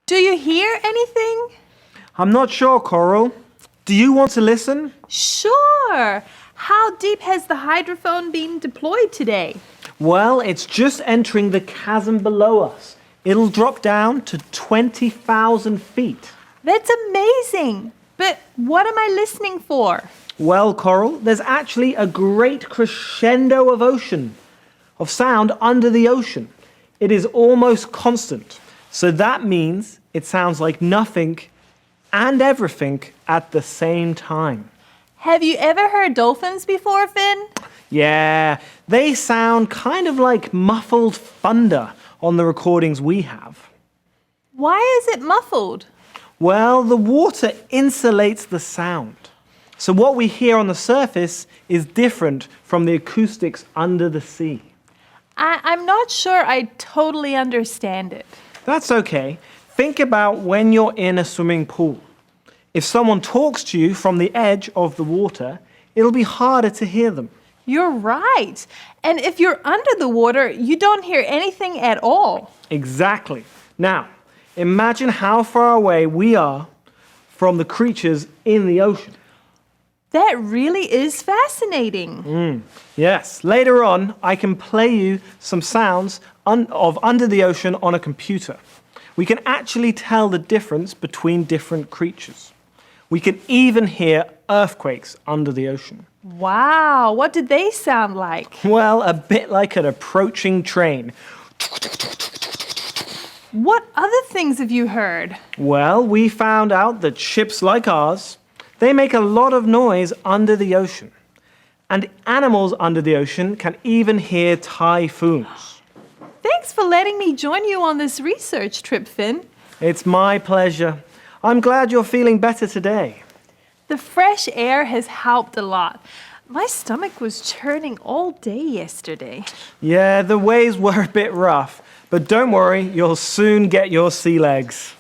Do you hear anything? I'm not sure, Coral. Do you want to listen? Sure. How deep has the hydrophone been deployed today? Well, it's just entering the chasm below us. It'll drop down to 20,000 feet. That's amazing. But what am I listening for? Well, Coral, there's actually a great crescendo of sound under the ocean. It is almost constant. So that means it sounds like nothing and everything at the same time. Have you ever heard dolphins before, Finn? Yeah, they sound kind of like muffled thunder on the recordings we have. Why is it muffled? Well, the water insulates the sound. So what we hear on the surface is different from the acoustics under the sea. I'm not sure I totally understand it. That's okay. Think about when you're in a swimming pool. If someone talks to you from the edge of the water, it'll be harder to hear them. You're right. And if you're under the water, you don't hear anything at all. Exactly. Now, imagine how far away we are from the creatures in the ocean. That really is fascinating. Yes, later on, I can play you some sounds of under the ocean on a computer. We can actually tell the difference between different creatures. We can even hear earthquakes under the ocean. Wow, what did they sound like? Well, a bit like an approaching train. What other things have you heard? Well, we found out that ships like ours, they make a lot of noise under the ocean. And animals under the ocean can even hear typhoons. Thanks for letting me join you on this research trip, Finn. It's my pleasure. I'm glad you're feeling better today. The fresh air has helped a lot. My stomach was churning all day yesterday. Yeah, the waves were a bit rough, but don't worry, you'll soon get your sea legs.